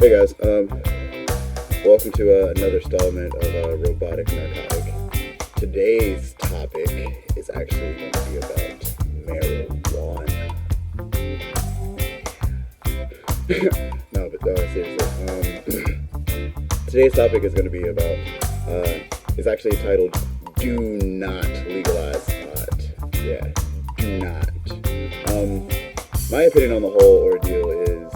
Hey guys, welcome to another installment of Robotic Narcotic. Today's topic is actually going to be about marijuana. No, seriously. Today's topic is going to be about, it's actually titled, Do Not Legalize Pot. Yeah, do not. My opinion on the whole ordeal is,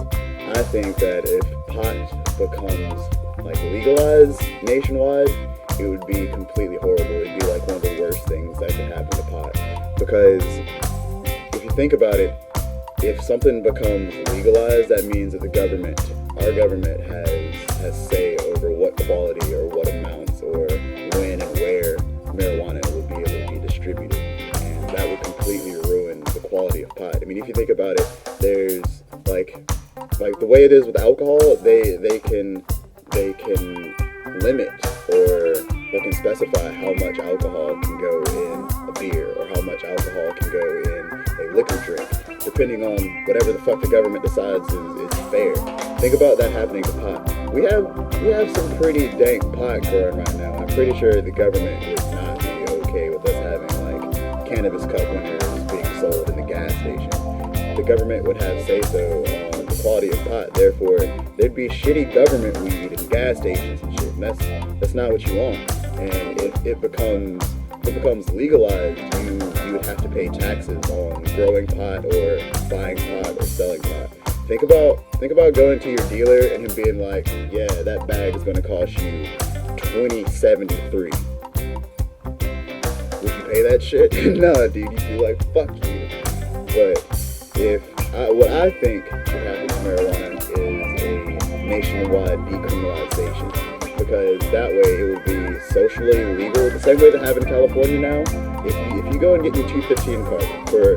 I think that if pot becomes like legalized nationwide, it would be completely horrible. It'd be like one of the worst things that could happen to pot. Because if you think about it, if something becomes legalized, that means that our government has say over what quality or what amounts or when and where marijuana will be able to be distributed. And that would completely ruin the quality of pot. I mean, if you think about it, there's like the way it is with alcohol, they can limit or they can specify how much alcohol can go in a beer or how much alcohol can go in a liquor drink, depending on whatever the fuck the government decides is fair. Think about that happening to pot. We have some pretty dank pot growing right now. I'm pretty sure the government would not be okay with us having like cannabis cup winners being sold in the gas station. The government would have say-so on the quality of pot. Therefore, there'd be shitty government weed in gas stations and shit. And that's not what you want. And if it becomes legalized, you would have to pay taxes on growing pot or buying pot or selling pot. Think about going to your dealer and him being like, yeah, that bag is going to cost you $20.73. Would you pay that shit? No, dude. You'd be like, fuck you. But what I think should happen to marijuana is a nationwide decriminalization, because that way it would be socially legal, the same way they have in California now. If you go and get your 215 card,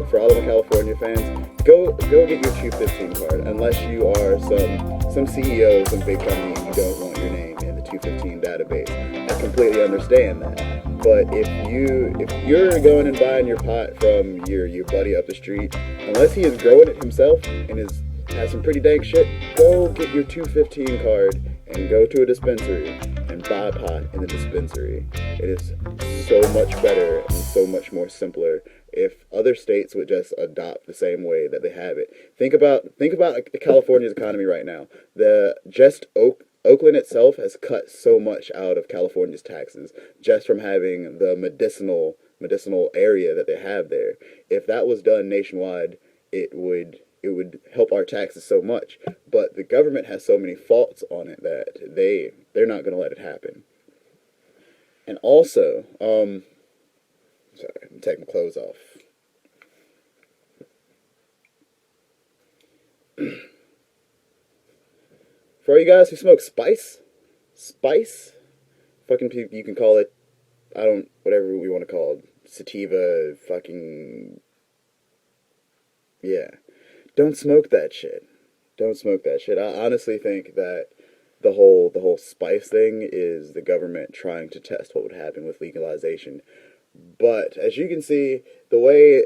for all of the California fans, go get your 215 card, unless you are some CEO of some big company and you don't want your name in the 215 database. I completely understand that. But if you're going and buying your pot from your buddy up the street, unless he is growing it himself and has some pretty dank shit, go get your 215 card and go to a dispensary and buy pot in the dispensary. It is so much better and so much more simpler if other states would just adopt the same way that they have it. Think about California's economy right now. Oakland itself has cut so much out of California's taxes just from having the medicinal area that they have there. If that was done nationwide, it would help our taxes so much. But the government has so many faults on it that they're not going to let it happen. And also, sorry, I'm taking my clothes off. For all you guys who smoke spice, fucking you can call it, whatever we want to call it, sativa, fucking, yeah. Don't smoke that shit. Don't smoke that shit. I honestly think that the whole spice thing is the government trying to test what would happen with legalization. But as you can see, the way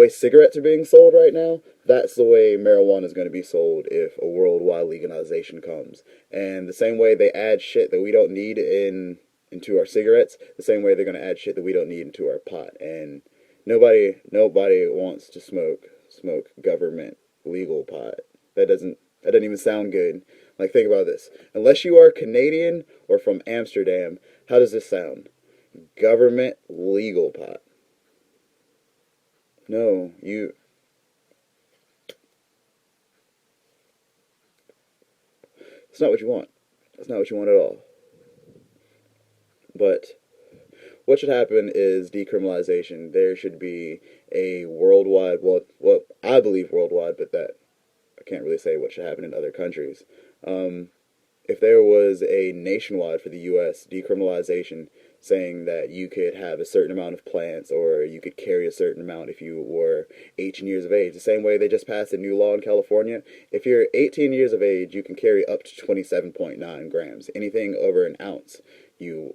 cigarettes are being sold right now, that's the way marijuana is going to be sold if a worldwide legalization comes. And the same way they add shit that we don't need into our cigarettes, the same way they're going to add shit that we don't need into our pot. And nobody wants to smoke government legal pot. That doesn't even sound good. Like, think about this. Unless you are Canadian or from Amsterdam, how does this sound? Government legal pot. No, it's not what you want. That's not what you want at all. But what should happen is decriminalization. There should be a worldwide, well, I believe worldwide, but that I can't really say what should happen in other countries. If there was a nationwide for the U.S. decriminalization, saying that you could have a certain amount of plants or you could carry a certain amount if you were 18 years of age. The same way they just passed a new law in California. If you're 18 years of age, you can carry up to 27.9 grams. Anything over an ounce, you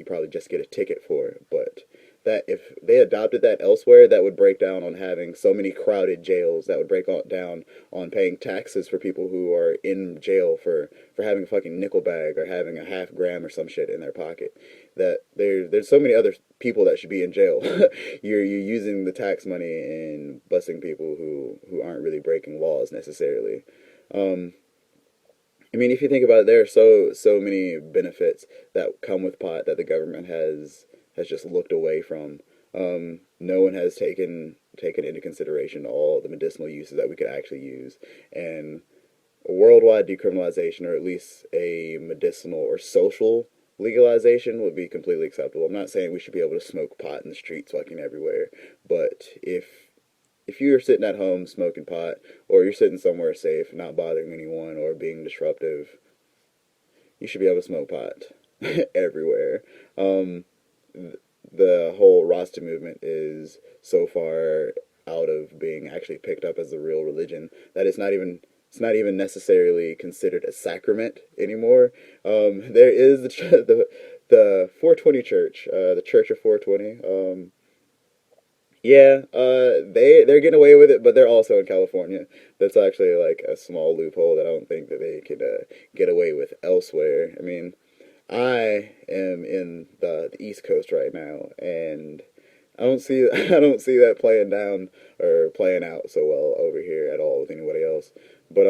probably just get a ticket for it. But that if they adopted that elsewhere, that would break down on having so many crowded jails. That would down on paying taxes for people who are in jail for having a fucking nickel bag or having a half gram or some shit in their pocket. That there's so many other people that should be in jail. You're using the tax money and busing people who aren't really breaking laws necessarily. Um, I mean, if you think about it, there are so many benefits that come with pot that the government has just looked away from. No one has taken into consideration all the medicinal uses that we could actually use, and a worldwide decriminalization, or at least a medicinal or social legalization, would be completely acceptable. I'm not saying we should be able to smoke pot in the streets fucking everywhere, but if you're sitting at home smoking pot, or you're sitting somewhere safe, not bothering anyone or being disruptive, you should be able to smoke pot everywhere. Um, the whole Rasta movement is so far out of being actually picked up as a real religion that it's not even necessarily considered a sacrament anymore. There is the 420 Church, the Church of 420. Yeah, they're getting away with it, but they're also in California. That's actually like a small loophole that I don't think that they could get away with elsewhere. I mean, I am in the East Coast right now, and I don't see I don't see that playing down or playing out so well over here at all with anybody else. But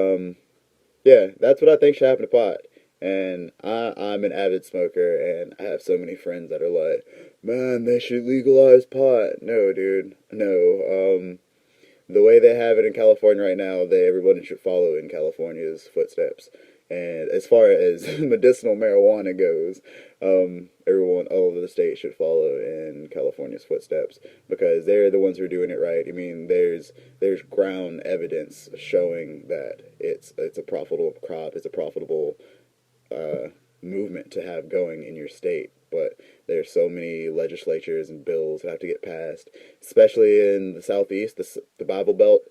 yeah, that's what I think should happen to pot. And I'm an avid smoker, and I have so many friends that are like, man, they should legalize pot. No, dude, no. The way they have it in California right now, everybody should follow in California's footsteps. And as far as medicinal marijuana goes, everyone all over the state should follow in California's footsteps because they're the ones who are doing it right. I mean, there's ground evidence showing that it's a profitable crop, it's a profitable uh, movement to have going in your state. But there's so many legislatures and bills that have to get passed, especially in the southeast, the Bible Belt.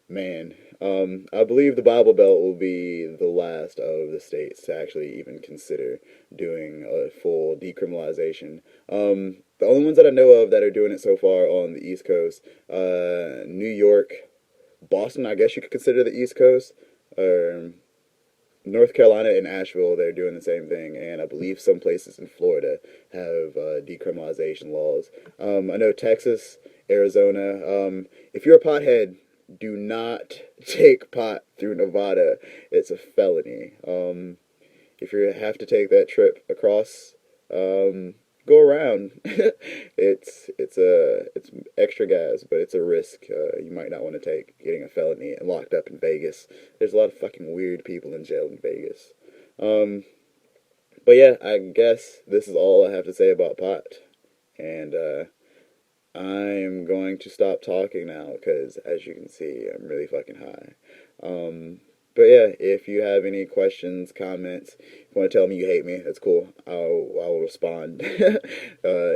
Man, I believe the Bible Belt will be the last of the states to actually even consider doing a full decriminalization. The only ones that I know of that are doing it so far on the East Coast, New York, Boston, I guess you could consider the East Coast, or North Carolina and Asheville, they're doing the same thing, and I believe some places in Florida have decriminalization laws. I know Texas, Arizona. If you're a pothead, do not take pot through Nevada. It's a felony. If you have to take that trip across, go around. It's extra gas, but it's a risk you might not want to take. Getting a felony and locked up in Vegas. There's a lot of fucking weird people in jail in Vegas. Um, but yeah, I guess this is all I have to say about pot. And I'm going to stop talking now because, as you can see, I'm really fucking high. Um, but yeah, if you have any questions, comments, if you want to tell me you hate me, that's cool. I'll respond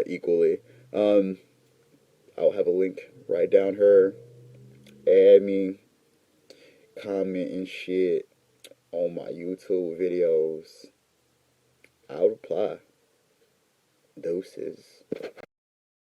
equally. Um, I'll have a link right down here. Add me, comment and shit on my YouTube videos. I'll reply. Doses.